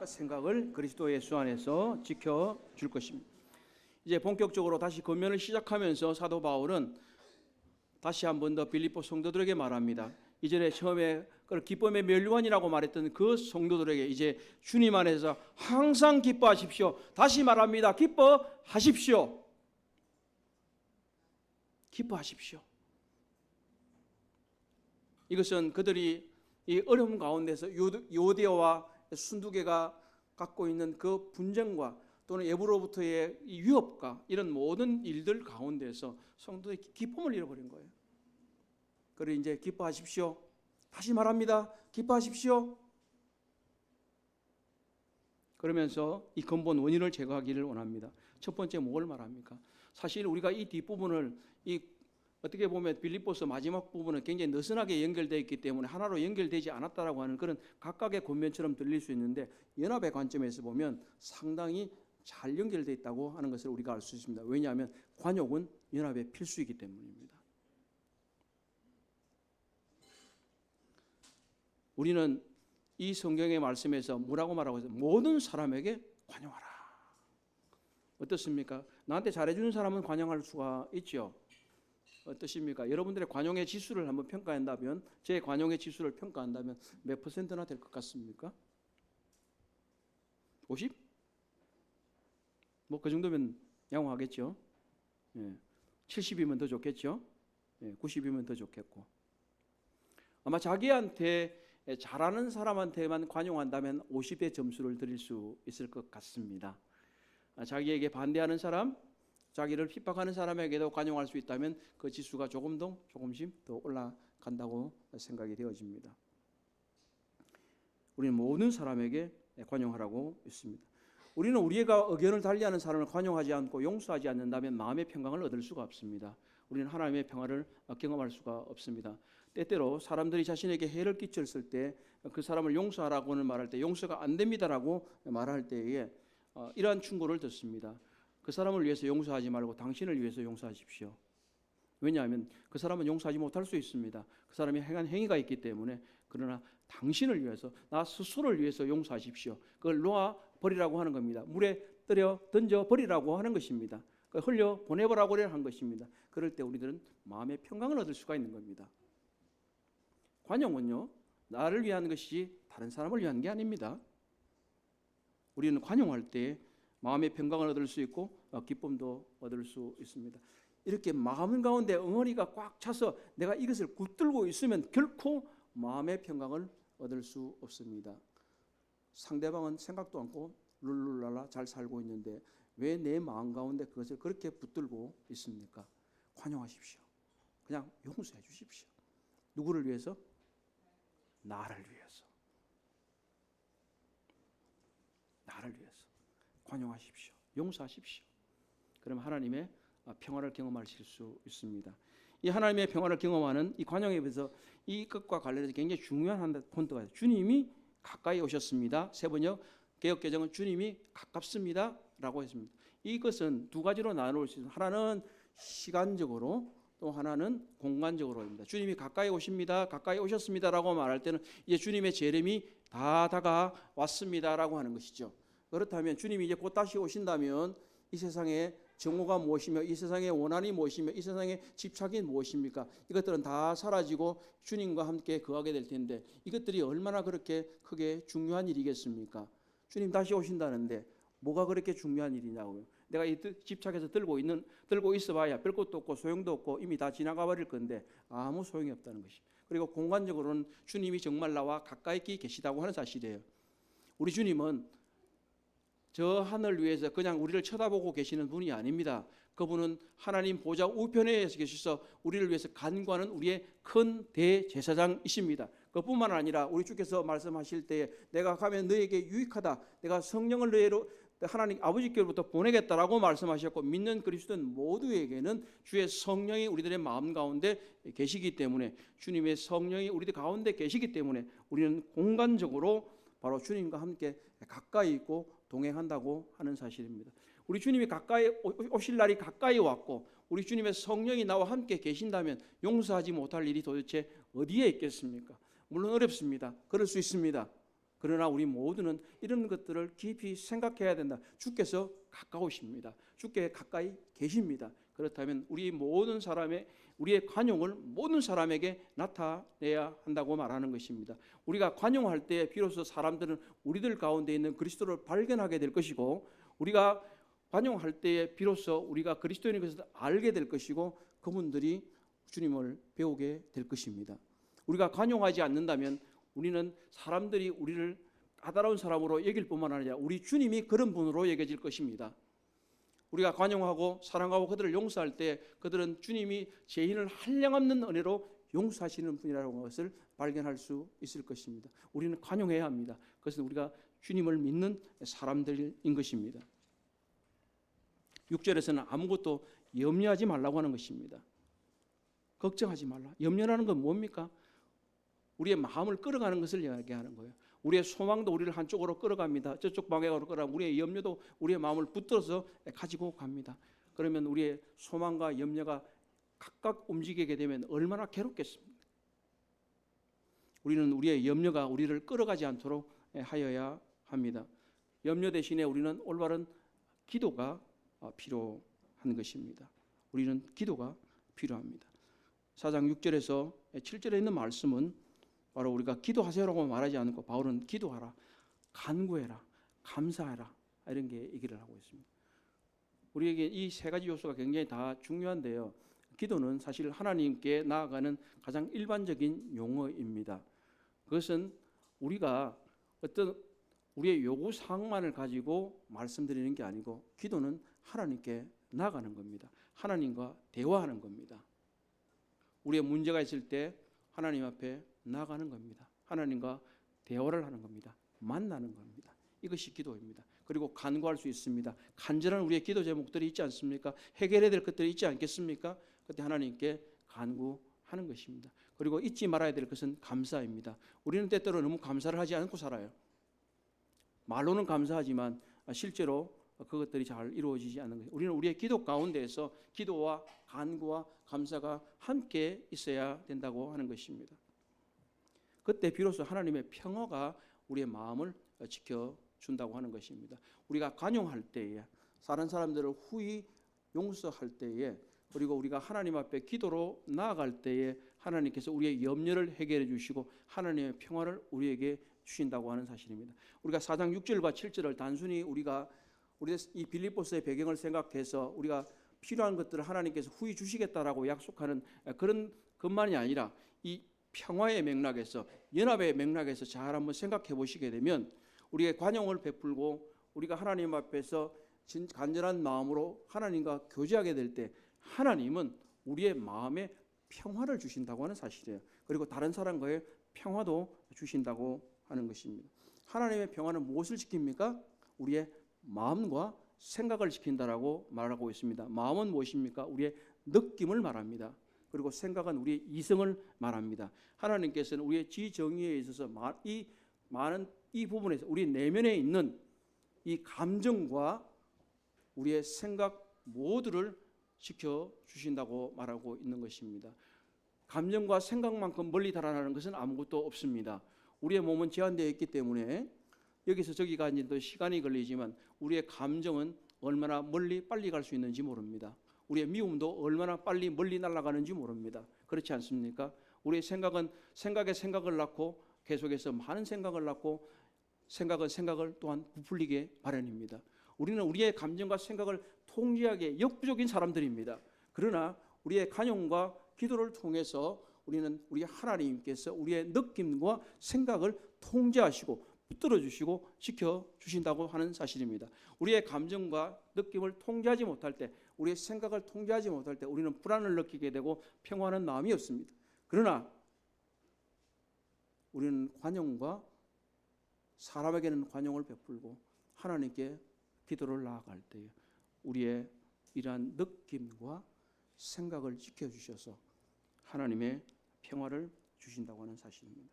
생각을 그리스도 예수 안에서 지켜줄 것입니다. 이제 본격적으로 다시 권면을 시작하면서 사도 바울은 다시 한 번 더 빌립보 성도들에게 말합니다. 이전에 처음에 기쁨의 멸류관이라고 말했던 그 성도들에게 이제 주님 안에서 항상 기뻐하십시오. 다시 말합니다. 기뻐하십시오. 기뻐하십시오. 이것은 그들이 이 어려움 가운데서 요대와 순두개가 갖고 있는 그 분쟁과 또는 외부로부터의 위협과 이런 모든 일들 가운데서 성도의 기쁨을 잃어버린 거예요. 그리고 이제 기뻐하십시오. 다시 말합니다. 기뻐하십시오. 그러면서 이 근본 원인을 제거하기를 원합니다. 첫 번째 뭘 말합니까? 사실 우리가 이 뒷부분을 어떻게 보면 빌립보서 마지막 부분은 굉장히 느슨하게 연결되어 있기 때문에 하나로 연결되지 않았다라고 하는 그런 각각의 권면처럼 들릴 수 있는데 연합의 관점에서 보면 상당히 잘 연결되어 있다고 하는 것을 우리가 알 수 있습니다. 왜냐하면 관용은 연합의 필수이기 때문입니다. 우리는 이 성경의 말씀에서 뭐라고 말하고 있어요? 모든 사람에게 관용하라. 어떻습니까? 나한테 잘해주는 사람은 관용할 수가 있죠. 어떠십니까? 여러분들의 관용의 지수를 한번 평가한다면 제 관용의 지수를 평가한다면 몇 %나 될 것 같습니까? 50? 뭐 그 정도면 양호하겠죠. 70이면 더 좋겠죠. 90이면 더 좋겠고 아마 자기한테 잘하는 사람한테만 관용한다면 50의 점수를 드릴 수 있을 것 같습니다. 자기에게 반대하는 사람, 자기를 핍박하는 사람에게도 관용할 수 있다면 그 지수가 조금씩 더 올라간다고 생각이 되어집니다. 우리는 모든 사람에게 관용하라고 있습니다. 우리는 우리가 의견을 달리하는 사람을 관용하지 않고 용서하지 않는다면 마음의 평강을 얻을 수가 없습니다. 우리는 하나님의 평화를 경험할 수가 없습니다. 때때로 사람들이 자신에게 해를 끼쳤을 때 그 사람을 용서하라고는 말할 때 용서가 안 됩니다라고 말할 때에 이러한 충고를 듣습니다. 그 사람을 위해서 용서하지 말고 당신을 위해서 용서하십시오. 왜냐하면 그 사람은 용서하지 못할 수 있습니다. 그 사람이 행한 행위가 있기 때문에. 그러나 당신을 위해서, 나 스스로를 위해서 용서하십시오. 그걸 놓아 버리라고 하는 겁니다. 물에 던져 버리라고 하는 것입니다. 흘려 보내버리라고 한 것입니다. 그럴 때 우리들은 마음의 평강을 얻을 수가 있는 겁니다. 관용은요, 나를 위한 것이지 다른 사람을 위한 게 아닙니다. 우리는 관용할 때 마음의 평강을 얻을 수 있고 기쁨도 얻을 수 있습니다. 이렇게 마음 가운데 엉어리가 꽉 차서 내가 이것을 붙들고 있으면 결코 마음의 평강을 얻을 수 없습니다. 상대방은 생각도 않고 룰루랄라 잘 살고 있는데 왜 내 마음 가운데 그것을 그렇게 붙들고 있습니까? 관용하십시오. 그냥 용서해 주십시오. 누구를 위해서? 나를 위해서. 나를 위해서. 관용하십시오. 용서하십시오. 그럼 하나님의 평화를 경험하실 수 있습니다. 이 하나님의 평화를 경험하는 이 관용에 대해서 이것과 관련해서 굉장히 중요한 폰트가 있어요. 주님이 가까이 오셨습니다. 세 번요. 개역개정은 주님이 가깝습니다라고 했습니다. 이것은 두 가지로 나눌 수 있습니다. 하나는 시간적으로, 또 하나는 공간적으로입니다. 주님이 가까이 오십니다, 가까이 오셨습니다라고 말할 때는 이제 주님의 재림이 다 다가왔습니다라고 하는 것이죠. 그렇다면 주님이 이제 곧 다시 오신다면 이 세상에 정오가 무엇이며, 이 세상의 원한이 무엇이며, 이 세상의 집착이 무엇입니까? 이것들은 다 사라지고 주님과 함께 거하게 될 텐데, 이것들이 얼마나 그렇게 크게 중요한 일이겠습니까? 주님 다시 오신다는데 뭐가 그렇게 중요한 일이냐고요. 내가 이 집착해서 들고 있어봐야 별 것도 없고 소용도 없고 이미 다 지나가 버릴 건데 아무 소용이 없다는 것이. 그리고 공간적으로는 주님이 정말 나와 가까이 계시다고 하는 사실이에요. 우리 주님은 저 하늘 위에서 그냥 우리를 쳐다보고 계시는 분이 아닙니다. 그분은 하나님 보좌 우편에 계셔서 우리를 위해서 간구하는 우리의 큰 대제사장이십니다. 그뿐만 아니라 우리 주께서 말씀하실 때에 내가 가면 너에게 유익하다, 내가 성령을 너희로 하나님 아버지께로부터 보내겠다라고 말씀하셨고, 믿는 그리스도인 모두에게는 주의 성령이 우리들의 마음 가운데 계시기 때문에, 주님의 성령이 우리들 가운데 계시기 때문에 우리는 공간적으로 바로 주님과 함께 가까이 있고 동행한다고 하는 사실입니다. 우리 주님이 가까이 오실 날이 가까이 왔고 우리 주님의 성령이 나와 함께 계신다면 용서하지 못할 일이 도대체 어디에 있겠습니까? 물론 어렵습니다. 그럴 수 있습니다. 그러나 우리 모두는 이런 것들을 깊이 생각해야 된다. 주께서 가까우십니다. 주께 가까이 계십니다. 그렇다면 우리 모든 사람의 우리의 관용을 모든 사람에게 나타내야 한다고 말하는 것입니다. 우리가 관용할 때 비로소 사람들은 우리들 가운데 있는 그리스도를 발견하게 될 것이고, 우리가 관용할 때에 비로소 우리가 그리스도인인 것을 알게 될 것이고, 그분들이 주님을 배우게 될 것입니다. 우리가 관용하지 않는다면 우리는 사람들이 우리를 까다로운 사람으로 여길 뿐만 아니라 우리 주님이 그런 분으로 여겨질 것입니다. 우리가 관용하고 사랑하고 그들을 용서할 때 그들은 주님이 죄인을 한량없는 은혜로 용서하시는 분이라는 것을 발견할 수 있을 것입니다. 우리는 관용해야 합니다. 그것은 우리가 주님을 믿는 사람들인 것입니다. 6절에서는 아무것도 염려하지 말라고 하는 것입니다. 걱정하지 말라. 염려라는 건 뭡니까? 우리의 마음을 끌어가는 것을 이야기하는 거예요. 우리의 소망도 우리를 한쪽으로 끌어갑니다. 저쪽 방향으로 끌어가면 우리의 염려도 우리의 마음을 붙들어서 가지고 갑니다. 그러면 우리의 소망과 염려가 각각 움직이게 되면 얼마나 괴롭겠습니까? 우리는 우리의 염려가 우리를 끌어가지 않도록 하여야 합니다. 염려 대신에 우리는 올바른 기도가 필요한 것입니다. 우리는 기도가 필요합니다. 4장 6절에서 7절에 있는 말씀은 바로 우리가 기도하세요라고 말하지 않고 바울은 기도하라, 간구해라, 감사해라 이런 게 얘기를 하고 있습니다. 우리에게 이 세 가지 요소가 굉장히 다 중요한데요. 기도는 사실 하나님께 나아가는 가장 일반적인 용어입니다. 그것은 우리가 어떤 우리의 요구 사항만을 가지고 말씀드리는 게 아니고, 기도는 하나님께 나아가는 겁니다. 하나님과 대화하는 겁니다. 우리의 문제가 있을 때 하나님 앞에 나아가는 겁니다. 하나님과 대화를 하는 겁니다. 만나는 겁니다. 이것이 기도입니다. 그리고 간구할 수 있습니다. 간절한 우리의 기도 제목들이 있지 않습니까? 해결해야 될 것들이 있지 않겠습니까? 그때 하나님께 간구하는 것입니다. 그리고 잊지 말아야 될 것은 감사입니다. 우리는 때때로 너무 감사를 하지 않고 살아요. 말로는 감사하지만 실제로 그것들이 잘 이루어지지 않는 것입니다. 우리는 우리의 기도 가운데에서 기도와 간구와 감사가 함께 있어야 된다고 하는 것입니다. 그때 비로소 하나님의 평화가 우리의 마음을 지켜준다고 하는 것입니다. 우리가 관용할 때에, 다른 사람들을 후히 용서할 때에, 그리고 우리가 하나님 앞에 기도로 나아갈 때에 하나님께서 우리의 염려를 해결해 주시고 하나님의 평화를 우리에게 주신다고 하는 사실입니다. 우리가 4장 6절과 7절을 단순히 우리가 이 빌립보서의 배경을 생각해서 우리가 필요한 것들을 하나님께서 후히 주시겠다라고 약속하는 그런 것만이 아니라 이 평화의 맥락에서, 연합의 맥락에서 잘 한번 생각해 보시게 되면, 우리의 관용을 베풀고 우리가 하나님 앞에서 간절한 마음으로 하나님과 교제하게 될 때 하나님은 우리의 마음에 평화를 주신다고 하는 사실이에요. 그리고 다른 사람과의 평화도 주신다고 하는 것입니다. 하나님의 평화는 무엇을 지킵니까? 우리의 마음과 생각을 지킨다라고 말하고 있습니다. 마음은 무엇입니까? 우리의 느낌을 말합니다. 그리고 생각은 우리의 이성을 말합니다. 하나님께서는 우리의 지정의에 있어서 이 부분에서 우리 내면에 있는 이 감정과 우리의 생각 모두를 지켜주신다고 말하고 있는 것입니다. 감정과 생각만큼 멀리 달아나는 것은 아무것도 없습니다. 우리의 몸은 제한되어 있기 때문에 여기서 저기 가는데도 시간이 걸리지만 우리의 감정은 얼마나 멀리 빨리 갈 수 있는지 모릅니다. 우리의 미움도 얼마나 빨리 멀리 날아가는지 모릅니다. 그렇지 않습니까? 우리의 생각은 생각에 생각을 낳고 계속해서 많은 생각을 낳고 생각은 생각을 또한 부풀리게 마련입니다. 우리는 우리의 감정과 생각을 통제하기에 역부족인 사람들입니다. 그러나 우리의 간용과 기도를 통해서 우리는 우리 하나님께서 우리의 느낌과 생각을 통제하시고 붙들어 주시고 지켜 주신다고 하는 사실입니다. 우리의 감정과 느낌을 통제하지 못할 때, 우리의 생각을 통제하지 못할 때 우리는 불안을 느끼게 되고 평화하는 마음이 없습니다. 그러나 우리는 관용과 사람에게는 관용을 베풀고 하나님께 기도를 나아갈 때에 우리의 이러한 느낌과 생각을 지켜주셔서 하나님의 평화를 주신다고 하는 사실입니다.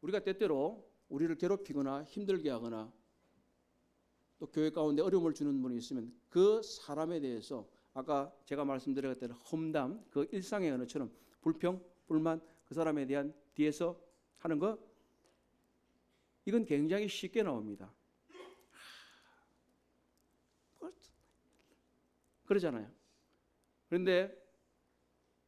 우리가 때때로 우리를 괴롭히거나 힘들게 하거나 또 교회 가운데 어려움을 주는 분이 있으면 그 사람에 대해서 아까 제가 말씀드렸던 험담, 그 일상의 언어처럼 불평, 불만, 그 사람에 대한 뒤에서 하는 것, 이건 굉장히 쉽게 나옵니다. 그러잖아요. 그런데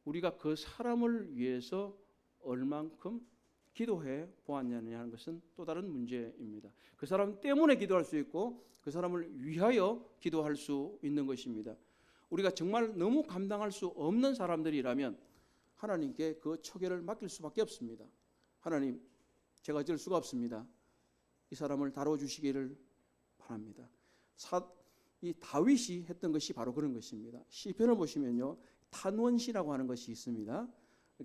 우리가 그 사람을 위해서 얼만큼 기도해 보았냐는 하는 것은 또 다른 문제입니다. 그 사람 때문에 기도할 수 있고 그 사람을 위하여 기도할 수 있는 것입니다. 우리가 정말 너무 감당할 수 없는 사람들이라면 하나님께 그 처계를 맡길 수밖에 없습니다. 하나님, 제가 어쩔 수가 없습니다. 이 사람을 다뤄주시기를 바랍니다. 이 다윗이 했던 것이 바로 그런 것입니다. 시편을 보시면요, 탄원시라고 하는 것이 있습니다.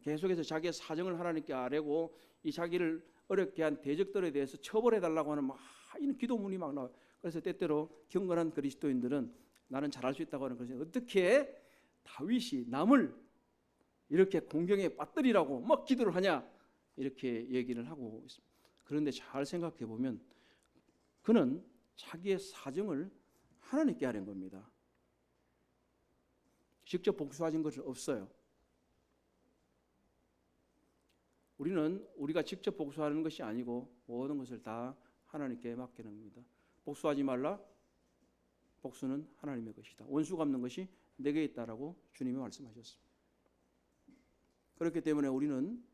계속해서 자기의 사정을 하나님께 아뢰고 이 자기를 어렵게 한 대적들에 대해서 처벌해달라고 하는 막 이런 기도문이 막 나와요. 그래서 때때로 경건한 그리스도인들은 나는 잘할 수 있다고 하는 것이 어떻게 다윗이 남을 이렇게 공경에 빠뜨리라고 막 기도를 하냐 이렇게 얘기를 하고 있습니다. 그런데 잘 생각해 보면 그는 자기의 사정을 하나님께 하는 겁니다. 직접 복수하신 것은 없어요. 우리는 우리가 직접 복수하는 것이 아니고 모든 것을 다 하나님께 맡기는 겁니다. 복수하지 말라. 복수는 하나님의 것이다. 원수 갚는 것이 내게 있다라고 주님이 말씀하셨습니다. 그렇기 때문에 우리는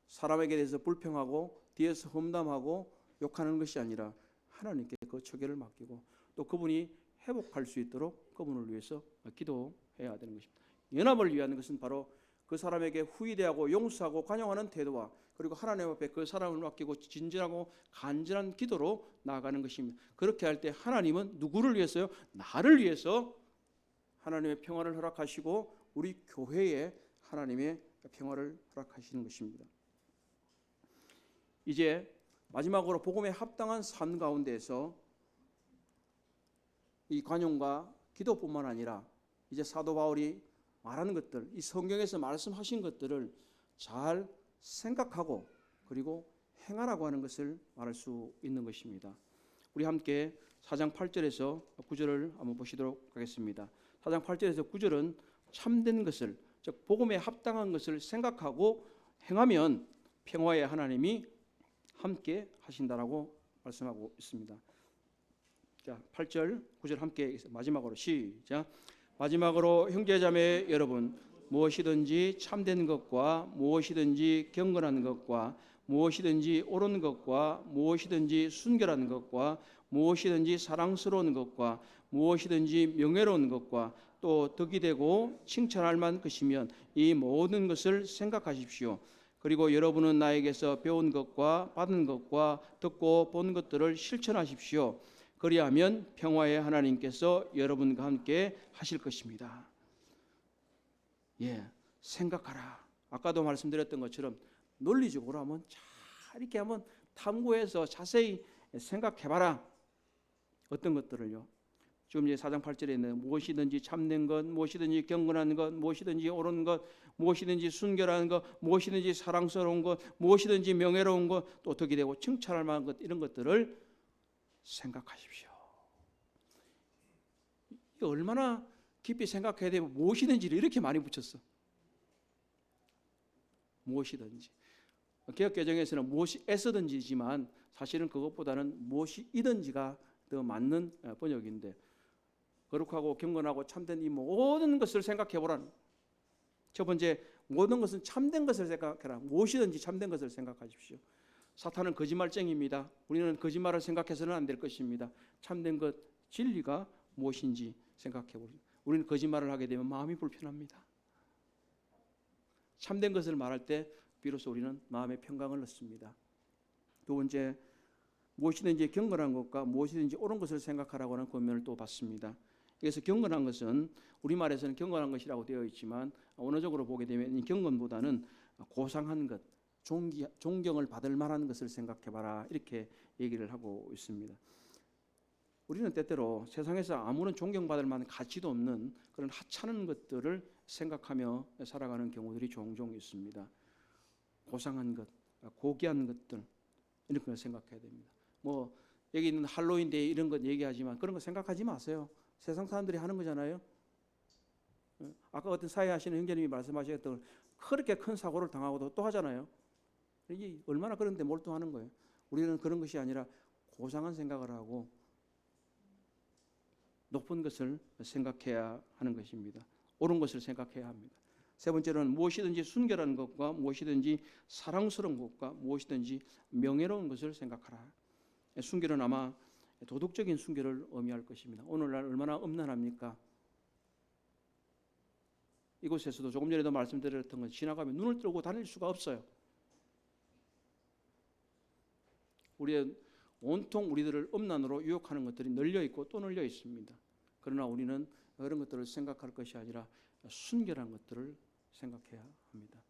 사람에게 대해서 불평하고 뒤에서 험담하고 욕하는 것이 아니라 하나님께 그 처계를 맡기고 또 그분이 회복할 수 있도록 그분을 위해서 기도해야 되는 것입니다. 연합을 위한 것은 바로 그 사람에게 후의대하고 용서하고 관용하는 태도와 그리고 하나님 앞에 그 사람을 맡기고 진진하고 간절한 기도로 나아가는 것입니다. 그렇게 할 때 하나님은 누구를 위해서요? 나를 위해서 하나님의 평화를 허락하시고 우리 교회에 하나님의 평화를 허락하시는 것입니다. 이제 마지막으로 복음에 합당한 삶 가운데서 이 관용과 기도뿐만 아니라 이제 사도 바울이 말하는 것들, 이 성경에서 말씀하신 것들을 잘 생각하고 그리고 행하라고 하는 것을 말할 수 있는 것입니다. 우리 함께 4장 8절에서 9절을 한번 보시도록 하겠습니다. 4장 8절에서 9절은 참된 것을, 즉 복음에 합당한 것을 생각하고 행하면 평화의 하나님이 함께 하신다라고 말씀하고 있습니다. 자, 8절, 9절 함께 마지막으로 시작. 마지막으로 형제자매 여러분, 무엇이든지 참된 것과 무엇이든지 경건한 것과 무엇이든지 옳은 것과 무엇이든지 순결한 것과 무엇이든지 사랑스러운 것과 무엇이든지 명예로운 것과 또 덕이 되고 칭찬할 만한 것이면 이 모든 것을 생각하십시오. 그리고 여러분은 나에게서 배운 것과 받은 것과 듣고 본 것들을 실천하십시오. 그리하면 평화의 하나님께서 여러분과 함께 하실 것입니다. 생각하라. 아까도 말씀드렸던 것처럼 논리적으로 한번 잘 이렇게 한번 탐구해서 자세히 생각해봐라. 어떤 것들을요? 지금 이제 4장 8절에 있는 무엇이든지 참된 것, 무엇이든지 경건한 것, 무엇이든지 옳은 것, 무엇이든지 순결한 것, 무엇이든지 사랑스러운 것, 무엇이든지 명예로운 것, 또 덕이 되고 칭찬할 만한 것, 이런 것들을 생각하십시오. 이게 얼마나 깊이 생각해야 되면 무엇이든지를 이렇게 많이 붙였어. 무엇이든지. 개역개정에서는 무엇이 애쓰든지지만 사실은 그것보다는 무엇이든지가 더 맞는 번역인데, 거룩하고 경건하고 참된 이 모든 것을 생각해 보라는. 첫 번째, 모든 것은 참된 것을 생각해라. 무엇이든지 참된 것을 생각하십시오. 사탄은 거짓말쟁이입니다. 우리는 거짓말을 생각해서는 안 될 것입니다. 참된 것, 진리가 무엇인지 생각해 보십시오. 우리는 거짓말을 하게 되면 마음이 불편합니다. 참된 것을 말할 때 비로소 우리는 마음의 평강을 얻습니다. 두 번째, 무엇이든지 경건한 것과 무엇이든지 옳은 것을 생각하라고 하는 권면을 또 받습니다. 그래서 경건한 것은 우리말에서는 경건한 것이라고 되어 있지만 언어적으로 보게 되면 이 경건보다는 고상한 것, 존경을 받을 만한 것을 생각해봐라, 이렇게 얘기를 하고 있습니다. 우리는 때때로 세상에서 아무런 존경받을 만한 가치도 없는 그런 하찮은 것들을 생각하며 살아가는 경우들이 종종 있습니다. 고상한 것, 고귀한 것들, 이런 걸 생각해야 됩니다. 뭐 여기 있는 할로윈데이 이런 것 얘기하지만 그런 거 생각하지 마세요. 세상 사람들이 하는 거잖아요. 아까 어떤 사회하시는 형제님이 말씀하셨던 그렇게 큰 사고를 당하고도 또 하잖아요. 이게 얼마나 그런데 몰두하는 거예요. 우리는 그런 것이 아니라 고상한 생각을 하고 높은 것을 생각해야 하는 것입니다. 옳은 것을 생각해야 합니다. 세 번째로는 무엇이든지 순결한 것과 무엇이든지 사랑스러운 것과 무엇이든지 명예로운 것을 생각하라. 순결은 아마 도덕적인 순결을 의미할 것입니다. 오늘날 얼마나 엄난합니까? 이곳에서도 조금 전에도 말씀드렸던 것, 지나가면 눈을 뜨고 다닐 수가 없어요. 우리의 온통 우리들을 음란으로 유혹하는 것들이 널려 있고 또 널려 있습니다. 그러나 우리는 그런 것들을 생각할 것이 아니라 순결한 것들을 생각해야 합니다.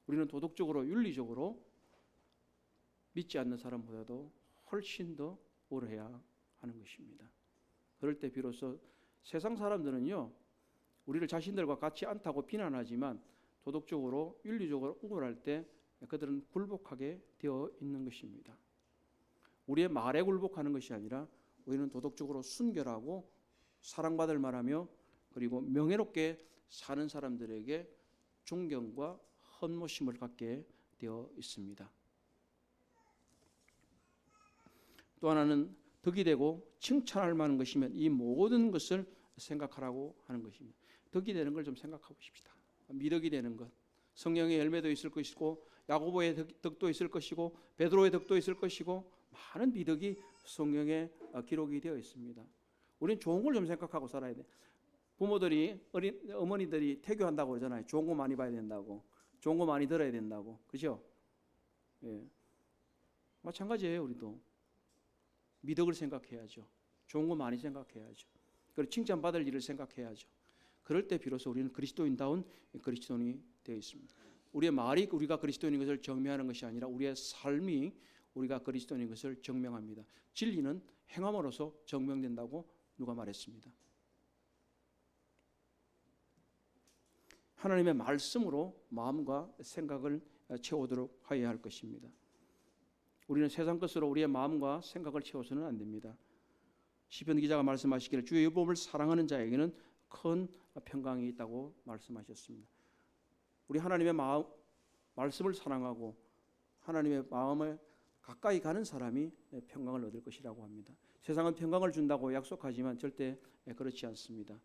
우리는 도덕적으로 윤리적으로 믿지 않는 사람보다도 훨씬 더 오래해야 하는 것입니다. 그럴 때 비로소 세상 사람들은요, 우리를 자신들과 같이 않다고 비난하지만 도덕적으로 윤리적으로 우월할 때 그들은 굴복하게 되어 있는 것입니다. 우리의 말에 굴복하는 것이 아니라 우리는 도덕적으로 순결하고 사랑받을 만하며 그리고 명예롭게 사는 사람들에게 존경과 헛모심을 갖게 되어 있습니다. 또 하나는 덕이 되고 칭찬할 만한 것이면 이 모든 것을 생각하라고 하는 것입니다. 덕이 되는 걸 좀 생각해 보십시다. 미덕이 되는 것, 성령의 열매도 있을 것이고 야고보의 덕도 있을 것이고 베드로의 덕도 있을 것이고 많은 미덕이 성경에 기록이 되어 있습니다. 우리는 좋은 걸 좀 생각하고 살아야 돼. 부모들이 어머니들이 태교한다고 그러잖아요. 좋은 거 많이 봐야 된다고, 좋은 거 많이 들어야 된다고, 그죠? 예. 마찬가지예요. 우리도 미덕을 생각해야죠. 좋은 거 많이 생각해야죠. 그리고 칭찬받을 일을 생각해야죠. 그럴 때 비로소 우리는 그리스도인다운 그리스도인이 되어 있습니다. 우리의 말이 우리가 그리스도인인 것을 증명하는 것이 아니라 우리의 삶이 우리가 그리스도인인 것을 증명합니다. 진리는 행함으로써 증명된다고 누가 말했습니다. 하나님의 말씀으로 마음과 생각을 채우도록 하여야 할 것입니다. 우리는 세상 것으로 우리의 마음과 생각을 채워서는 안 됩니다. 시편 기자가 말씀하시기를 주의 율법을 사랑하는 자에게는 큰 평강이 있다고 말씀하셨습니다. 우리 하나님의 말씀을 사랑하고 하나님의 마음을 가까이 가는 사람이 평강을 얻을 것이라고 합니다. 세상은 평강을 준다고 약속하지만 절대 그렇지 않습니다.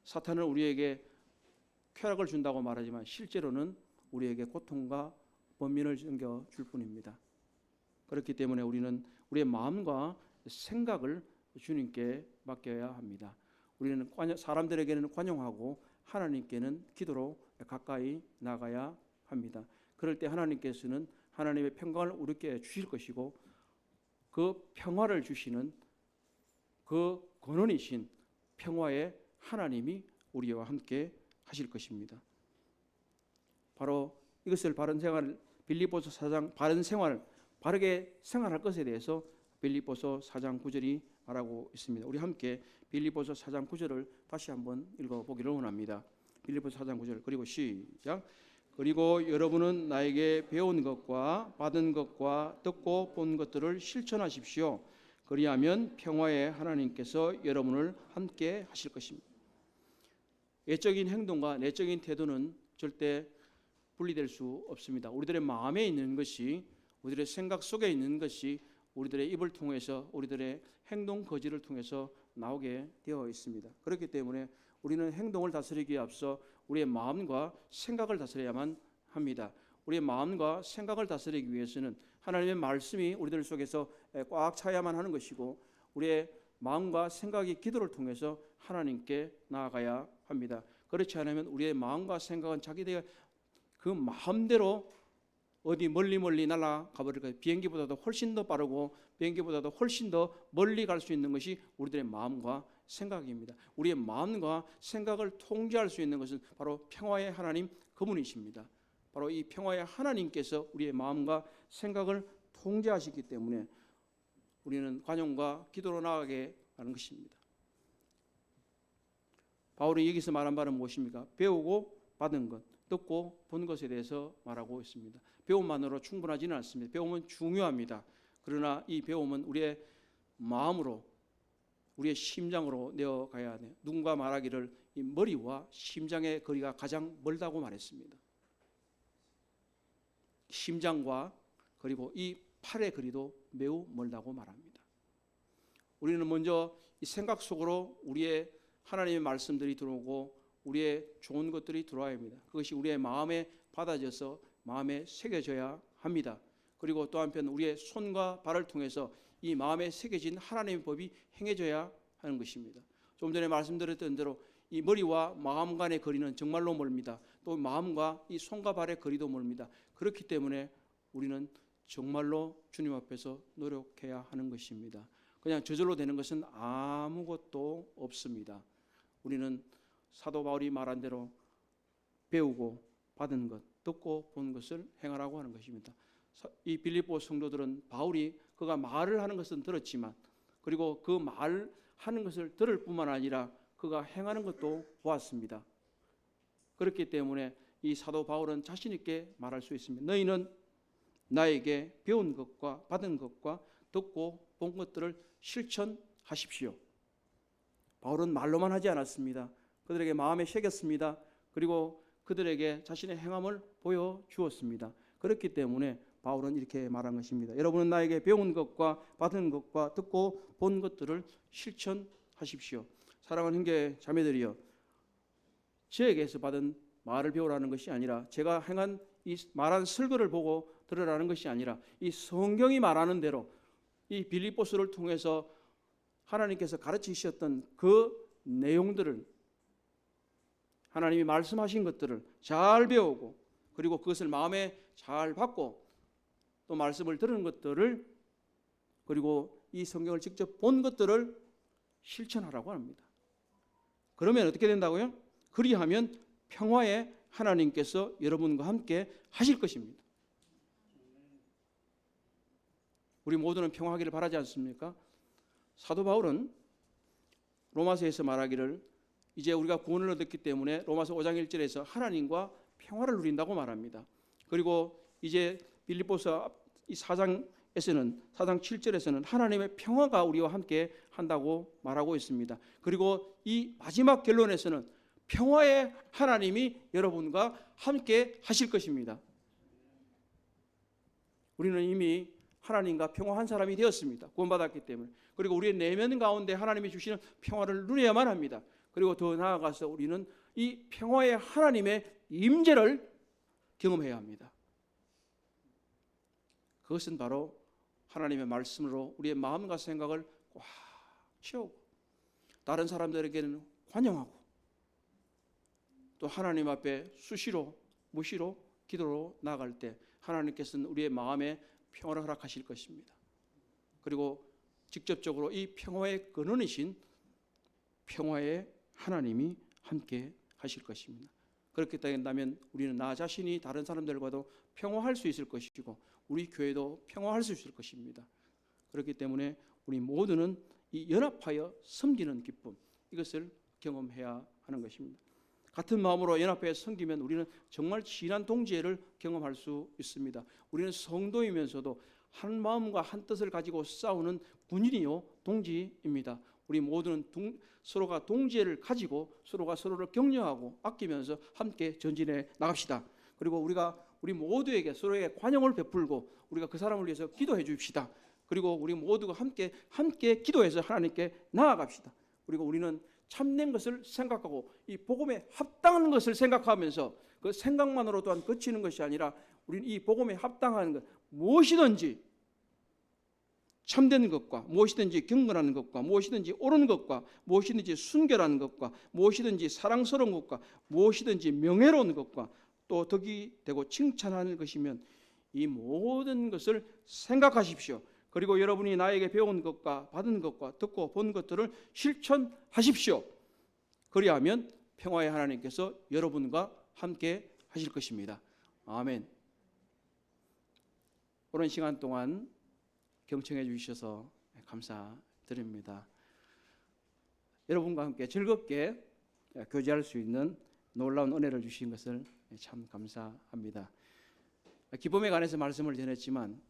사탄은 우리에게 쾌락을 준다고 말하지만 실제로는 우리에게 고통과 번민을 안겨줄 뿐입니다. 그렇기 때문에 우리는 우리의 마음과 생각을 주님께 맡겨야 합니다. 우리는 사람들에게는 관용하고 하나님께는 기도로 가까이 나가야 합니다. 그럴 때 하나님께서는 하나님의 평강을 우리께 주실 것이고 그 평화를 주시는 그 근원이신 평화의 하나님이 우리와 함께 하실 것입니다. 바로 이것을 바른 생활, 빌립보서 4장 바른 생활, 바르게 생활할 것에 대해서 빌립보서 4장 9절이 말하고 있습니다. 우리 함께 빌립보서 4장 9절을 다시 한번 읽어보기를 원합니다. 빌립보서 4장 9절 그리고 시작. 그리고 여러분은 나에게 배운 것과 받은 것과 듣고 본 것들을 실천하십시오. 그리하면 평화의 하나님께서 여러분을 함께 하실 것입니다. 외적인 행동과 내적인 태도는 절대 분리될 수 없습니다. 우리들의 마음에 있는 것이, 우리들의 생각 속에 있는 것이 우리들의 입을 통해서, 우리들의 행동 거지를 통해서 나오게 되어 있습니다. 그렇기 때문에 우리는 행동을 다스리기에 앞서 우리의 마음과 생각을 다스려야만 합니다. 우리의 마음과 생각을 다스리기 위해서는 하나님의 말씀이 우리들 속에서 꽉 차야만 하는 것이고, 우리의 마음과 생각이 기도를 통해서 하나님께 나아가야 합니다. 그렇지 않으면 우리의 마음과 생각은 자기들 그 마음대로 어디 멀리 날아가 버릴 거예요. 비행기보다도 훨씬 더 빠르고 비행기보다도 훨씬 더 멀리 갈 수 있는 것이 우리들의 마음과 생각입니다. 우리의 마음과 생각을 통제할 수 있는 것은 바로 평화의 하나님 그분이십니다. 바로 이 평화의 하나님께서 우리의 마음과 생각을 통제하시기 때문에 우리는 관용과 기도로 나아가게 하는 것입니다. 바울이 여기서 말한 바는 무엇입니까? 배우고 받은 것, 듣고 본 것에 대해서 말하고 있습니다. 배움만으로 충분하지는 않습니다. 배움은 중요합니다. 그러나 이 배움은 우리의 마음으로, 우리의 심장으로 내어가야 해요. 누군가 말하기를 이 머리와 심장의 거리가 가장 멀다고 말했습니다. 심장과 그리고 이 팔의 거리도 매우 멀다고 말합니다. 우리는 먼저 이 생각 속으로 우리의 하나님의 말씀들이 들어오고 우리의 좋은 것들이 들어와야 합니다. 그것이 우리의 마음에 받아져서 마음에 새겨져야 합니다. 그리고 또 한편 우리의 손과 발을 통해서 이 마음에 새겨진 하나님의 법이 행해져야 하는 것입니다. 좀 전에 말씀드렸던 대로 이 머리와 마음 간의 거리는 정말로 멀습니다. 또 마음과 이 손과 발의 거리도 멀습니다. 그렇기 때문에 우리는 정말로 주님 앞에서 노력해야 하는 것입니다. 그냥 저절로 되는 것은 아무것도 없습니다. 우리는 사도 바울이 말한 대로 배우고 받은 것, 듣고 본 것을 행하라고 하는 것입니다. 이 빌립보 성도들은 바울이 그가 말을 하는 것은 들었지만, 그리고 그 말하는 것을 들을 뿐만 아니라 그가 행하는 것도 보았습니다. 그렇기 때문에 이 사도 바울은 자신 있게 말할 수 있습니다. 너희는 나에게 배운 것과 받은 것과 듣고 본 것들을 실천하십시오. 바울은 말로만 하지 않았습니다. 그들에게 마음에 새겼습니다. 그리고 그들에게 자신의 행함을 보여주었습니다. 그렇기 때문에 바울은 이렇게 말한 것입니다. 여러분은 나에게 배운 것과 받은 것과 듣고 본 것들을 실천하십시오. 사랑하는 형제 자매들이여, 저에게서 받은 말을 배우라는 것이 아니라, 제가 행한 이 말한 설교를 보고 들으라는 것이 아니라, 이 성경이 말하는 대로 이 빌립보서를 통해서 하나님께서 가르치셨던 그 내용들을, 하나님이 말씀하신 것들을 잘 배우고, 그리고 그것을 마음에 잘 받고, 또 말씀을 들은 것들을, 그리고 이 성경을 직접 본 것들을 실천하라고 합니다. 그러면 어떻게 된다고요? 그리하면 평화의 하나님께서 여러분과 함께 하실 것입니다. 우리 모두는 평화하기를 바라지 않습니까? 사도 바울은 로마서에서 말하기를, 이제 우리가 구원을 얻었기 때문에 로마서 5장 1절에서 하나님과 평화를 누린다고 말합니다. 그리고 이제 빌립보서 이 4장에서는, 4장 7절에서는 하나님의 평화가 우리와 함께 한다고 말하고 있습니다. 그리고 이 마지막 결론에서는 평화의 하나님이 여러분과 함께 하실 것입니다. 우리는 이미 하나님과 평화한 사람이 되었습니다. 구원받았기 때문에. 그리고 우리의 내면 가운데 하나님이 주시는 평화를 누려야만 합니다. 그리고 더 나아가서 우리는 이 평화의 하나님의 임재를 경험해야 합니다. 그것은 바로 하나님의 말씀으로 우리의 마음과 생각을 꽉 채우고, 다른 사람들에게는 관용하고, 또 하나님 앞에 수시로 무시로 기도로 나아갈 때 하나님께서는 우리의 마음에 평화를 허락하실 것입니다. 그리고 직접적으로 이 평화의 근원이신 평화의 하나님이 함께 하실 것입니다. 그렇게 된다면 우리는 나 자신이 다른 사람들과도 평화할 수 있을 것이고, 우리 교회도 평화할 수 있을 것입니다. 그렇기 때문에 우리 모두는 이 연합하여 섬기는 기쁨, 이것을 경험해야 하는 것입니다. 같은 마음으로 연합하여 섬기면 우리는 정말 진한 동지애를 경험할 수 있습니다. 우리는 성도이면서도 한 마음과 한 뜻을 가지고 싸우는 군인이요 동지입니다. 우리 모두는 서로가 동지애를 가지고 서로가 서로를 격려하고 아끼면서 함께 전진해 나갑시다. 그리고 우리 모두에게 서로에게 관용을 베풀고 우리가 그 사람을 위해서 기도해 줍시다. 그리고 우리 모두가 함께 기도해서 하나님께 나아갑시다. 그리고 우리는 참된 것을 생각하고 이 복음에 합당한 것을 생각하면서 그 생각만으로 또한 그치는 것이 아니라 우리는 이 복음에 합당한 것 무엇이든지 참된 것과 무엇이든지 경건한 것과 무엇이든지 옳은 것과 무엇이든지 순결한 것과 무엇이든지 사랑스러운 것과 무엇이든지 명예로운 것과 또 덕이 되고 칭찬하는 것이면 이 모든 것을 생각하십시오. 그리고 여러분이 나에게 배운 것과 받은 것과 듣고 본 것들을 실천하십시오. 그리하면 평화의 하나님께서 여러분과 함께 하실 것입니다. 아멘. 오랜 시간 동안 경청해 주셔서 감사드립니다. 여러분과 함께 즐겁게 교제할 수 있는 놀라운 은혜를 주신 것을 참 감사합니다. 기쁨에 관해서 말씀을 전했지만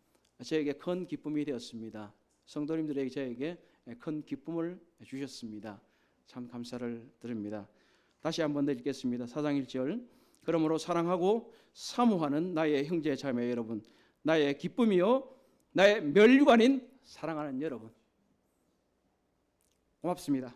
저에게 큰 기쁨이 되었습니다. 성도님들에게 저에게 큰 기쁨을 주셨습니다. 참 감사를 드립니다. 다시 한번 더 읽겠습니다. 4장 1절. 그러므로 사랑하고 사모하는 나의 형제 자매 여러분, 나의 기쁨이요 나의 멸류관인 사랑하는 여러분, 고맙습니다.